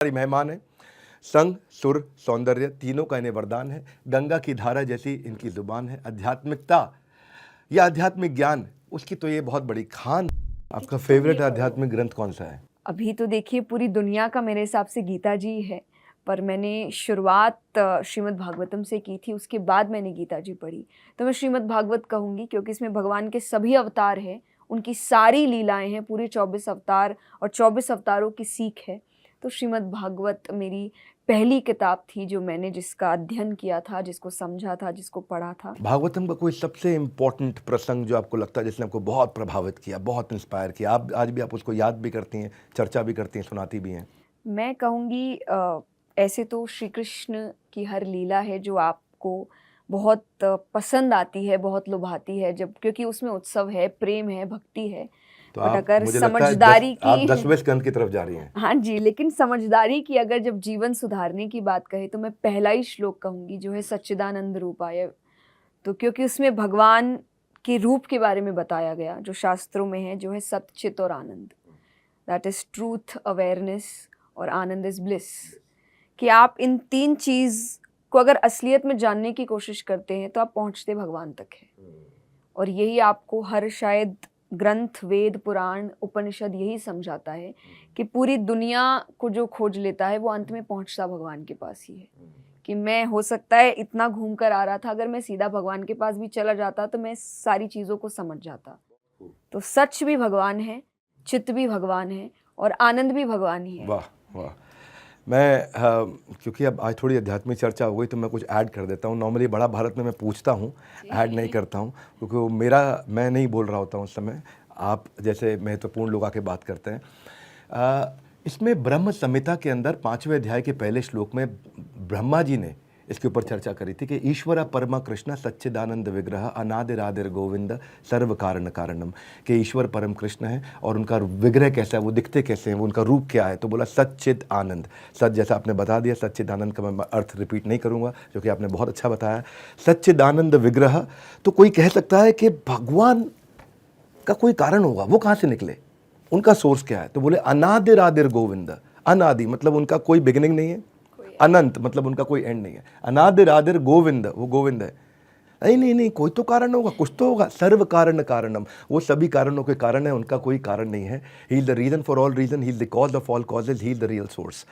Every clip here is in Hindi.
हमारी मेहमान है। संग, सुर, सौंदर्य तीनों का इन्हें वरदान है। गंगा की धारा जैसी इनकी जुबान है। आध्यात्मिकता या आध्यात्मिक ज्ञान, उसकी तो ये बहुत बड़ी खान। आपका फेवरेट आध्यात्मिक ग्रंथ कौन सा है? अभी तो देखिए पूरी दुनिया का मेरे हिसाब से गीता जी है, पर मैंने शुरुआत श्रीमद् भागवतम से की थी, उसके बाद मैंने गीता जी पढ़ी। तो मैं श्रीमद् भागवत कहूँगी क्योंकि इसमें भगवान के सभी अवतार हैं, उनकी सारी लीलाएं हैं, पूरे 24 अवतार और 24 अवतारों की सीख है। तो श्रीमद् भागवत मेरी पहली किताब थी जो मैंने जिसका अध्ययन किया था, जिसको समझा था, जिसको पढ़ा था। भागवतम का कोई सबसे इम्पोर्टेंट प्रसंग जो आपको लगता है जिसने आपको बहुत प्रभावित किया, बहुत इंस्पायर किया, आप आज भी आप उसको याद भी करती हैं, चर्चा भी करती हैं, सुनाती भी हैं? मैं कहूँगी ऐसे तो श्री कृष्ण की हर लीला है जो आपको बहुत पसंद आती है, बहुत लुभाती है, जब क्योंकि उसमें उत्सव है, प्रेम है, भक्ति है। तो बट आप, अगर मुझे लगता है समझदारी आप की 10वें स्कंद की तरफ जा रही हैं। हाँ जी, लेकिन समझदारी की अगर जब जीवन सुधारने की बात कहे तो मैं पहला ही श्लोक कहूँगी जो है सच्चिदानंद रूपाय। तो क्योंकि उसमें भगवान के रूप के बारे में बताया गया जो शास्त्रों में है, जो है सत्य, चित और आनंद। दैट इज ट्रूथ, अवेयरनेस और आनंद इज ब्लिस। कि आप इन तीन चीज़ को अगर असलियत में जानने की कोशिश करते हैं तो आप पहुंचते भगवान तक हैं। और यही आपको हर शायद ग्रंथ, वेद, पुराण, उपनिषद यही समझाता है कि पूरी दुनिया को जो खोज लेता है वो अंत में पहुंचता भगवान के पास ही है। कि मैं हो सकता है इतना घूम कर आ रहा था, अगर मैं सीधा भगवान के पास भी चला जाता तो मैं सारी चीज़ों को समझ जाता। तो सच भी भगवान है, चित्त भी भगवान है और आनंद भी भगवान ही है। वाह वाह। मैं क्योंकि अब आज थोड़ी आध्यात्मिक चर्चा हो गई तो मैं कुछ ऐड कर देता हूँ। नॉर्मली बड़ा भारत में मैं पूछता हूँ, ऐड नहीं करता हूँ, क्योंकि वो मैं नहीं बोल रहा होता हूँ उस समय, आप जैसे महत्वपूर्ण लोग आके बात करते हैं। इसमें ब्रह्म संहिता के अंदर 5वें अध्याय के पहले श्लोक में ब्रह्मा जी ने इसके ऊपर चर्चा करी थी कि ईश्वर परमा कृष्ण सच्चिदानंद विग्रह अनादिरादिर गोविंद सर्व कारण कारणम, कि ईश्वर परम कृष्ण है और उनका विग्रह कैसा है, वो दिखते कैसे हैं, वो उनका रूप क्या है। तो बोला सच्चिद आनंद। सच जैसा आपने बता दिया, सच्चिदानंद का मैं अर्थ रिपीट नहीं करूँगा जो कि आपने बहुत अच्छा बताया। सच्चिदानंद विग्रह, तो कोई कह सकता है कि भगवान का कोई कारण होगा, वो कहाँ से निकले, उनका सोर्स क्या है? तो बोले अनादिरादिर गोविंद। अनादि मतलब उनका कोई बिगिनिंग नहीं है, अनंत मतलब उनका कोई एंड नहीं है। अनादिरादिर गोविंद, वो गोविंद है। नहीं, कोई तो कारण होगा, कुछ तो होगा। सर्व कारण कारणम, वो सभी कारणों के कारण है, उनका कोई कारण नहीं है। He is the reason for all reason, he is the cause of all causes, he is the real source.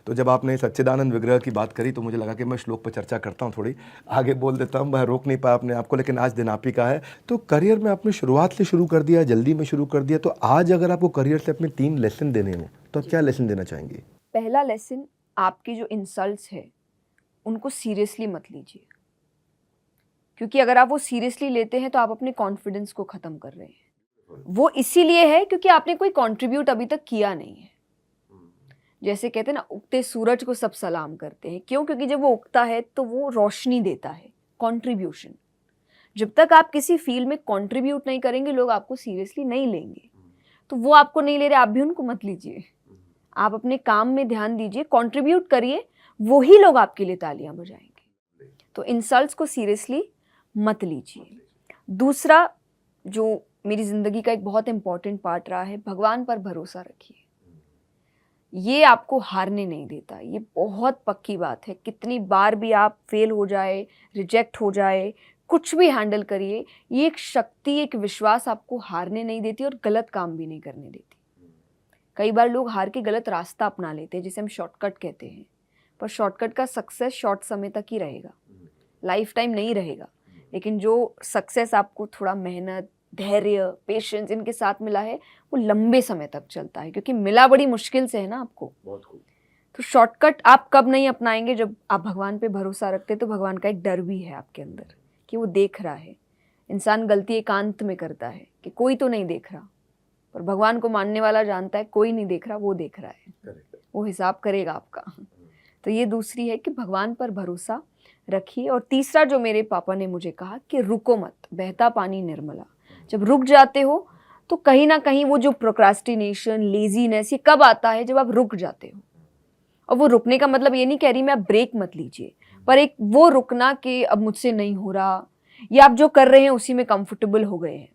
तो जब आपने सच्चिदानंद विग्रह की बात करी तो मुझे लगा कि मैं श्लोक पर चर्चा करता हूँ, थोड़ी आगे बोल देता हूँ। मैं रोक नहीं पाया अपने आपको, लेकिन आज दिन आप ही का है। तो करियर में आपने शुरुआत से शुरू कर दिया, जल्दी में शुरू कर दिया, तो आज अगर आपको करियर से अपने 3 लेसन देने हो तो आप क्या लेसन देना चाहेंगे? पहला लेसन, आपकी जो इंसल्ट्स है उनको सीरियसली मत लीजिए, क्योंकि अगर आप वो सीरियसली लेते हैं तो आप अपने कॉन्फिडेंस को ख़त्म कर रहे हैं। वो इसीलिए है क्योंकि आपने कोई कंट्रीब्यूट अभी तक किया नहीं है। जैसे कहते हैं ना, उगते सूरज को सब सलाम करते हैं। क्यों? क्योंकि जब वो उगता है तो वो रोशनी देता है, कंट्रीब्यूशन। जब तक आप किसी फील्ड में कंट्रीब्यूट नहीं करेंगे लोग आपको सीरियसली नहीं लेंगे। तो वो आपको नहीं ले रहे, आप भी उनको मत लीजिए। आप अपने काम में ध्यान दीजिए, कंट्रीब्यूट करिए, वही लोग आपके लिए तालियां बजाएंगे। तो इंसल्ट्स को सीरियसली मत लीजिए। दूसरा, जो मेरी ज़िंदगी का एक बहुत इंपॉर्टेंट पार्ट रहा है, भगवान पर भरोसा रखिए। ये आपको हारने नहीं देता, ये बहुत पक्की बात है। कितनी बार भी आप फेल हो जाए, रिजेक्ट हो जाए, कुछ भी हैंडल करिए, ये एक शक्ति, एक विश्वास आपको हारने नहीं देती और गलत काम भी नहीं करने देती। कई बार लोग हार के गलत रास्ता अपना लेते हैं, जिसे हम शॉर्टकट कहते हैं, पर शॉर्टकट का सक्सेस शॉर्ट समय तक ही रहेगा, लाइफ टाइम नहीं रहेगा। लेकिन जो सक्सेस आपको थोड़ा मेहनत, धैर्य, पेशेंस इनके साथ मिला है, वो लंबे समय तक चलता है, क्योंकि मिला बड़ी मुश्किल से है ना आपको। तो शॉर्टकट आप कब नहीं अपनाएंगे? जब आप भगवान पे भरोसा रखते हैं। तो भगवान का एक डर भी है आपके अंदर कि वो देख रहा है। इंसान गलती एकांत में करता है कि कोई तो नहीं देख रहा, पर भगवान को मानने वाला जानता है कोई नहीं देख रहा, वो देख रहा है, वो हिसाब करेगा आपका। तो ये दूसरी है कि भगवान पर भरोसा रखिए। और तीसरा जो मेरे पापा ने मुझे कहा कि रुको मत, बहता पानी निर्मला। जब रुक जाते हो तो कहीं ना कहीं वो जो प्रोक्रास्टिनेशन, लेजीनेस, ये कब आता है? जब आप रुक जाते हो। और वो रुकने का मतलब ये नहीं कह रही मैं, आप ब्रेक मत लीजिए, पर एक वो रुकना कि अब मुझसे नहीं हो रहा, या आप जो कर रहे हैं उसी में कंफर्टेबल हो गए हैं।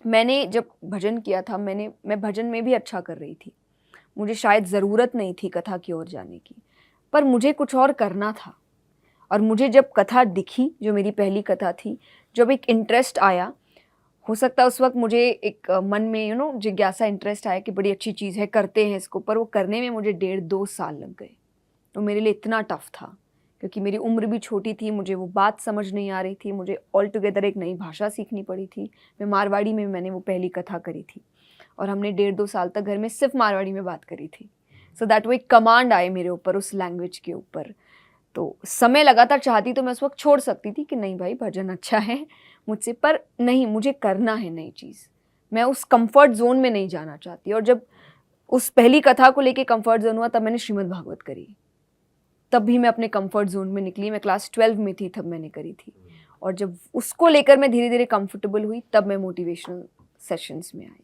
मैंने जब भजन किया था, मैं भजन में भी अच्छा कर रही थी, मुझे शायद ज़रूरत नहीं थी कथा की ओर जाने की, पर मुझे कुछ और करना था। और मुझे जब कथा दिखी, जो मेरी पहली कथा थी, जब एक इंटरेस्ट आया, हो सकता है उस वक्त मुझे एक मन में जिज्ञासा, इंटरेस्ट आया कि बड़ी अच्छी चीज़ है, करते हैं इसको, पर वो करने में मुझे 1.5-2 साल लग गए। तो मेरे लिए इतना टफ था क्योंकि मेरी उम्र भी छोटी थी, मुझे वो बात समझ नहीं आ रही थी, मुझे ऑल टुगेदर एक नई भाषा सीखनी पड़ी थी। मैं मारवाड़ी में मैंने वो पहली कथा करी थी और हमने 1.5-2 साल तक घर में सिर्फ मारवाड़ी में बात करी थी। सो दैट वो एक कमांड आए मेरे ऊपर, उस लैंग्वेज के ऊपर। तो समय लगातार चाहती तो मैं उस वक्त छोड़ सकती थी कि नहीं भाई भजन अच्छा है मुझसे, पर नहीं, मुझे करना है नई चीज़। मैं उस कंफर्ट जोन में नहीं जाना चाहती। और जब उस पहली कथा को लेके कंफर्ट जोन हुआ, तब मैंने श्रीमद् भागवत करी। तब भी मैं अपने कंफर्ट जोन में निकली। मैं क्लास 12 में थी तब मैंने करी थी। और जब उसको लेकर मैं धीरे धीरे कंफर्टेबल हुई, तब मैं मोटिवेशनल सेशंस में आई।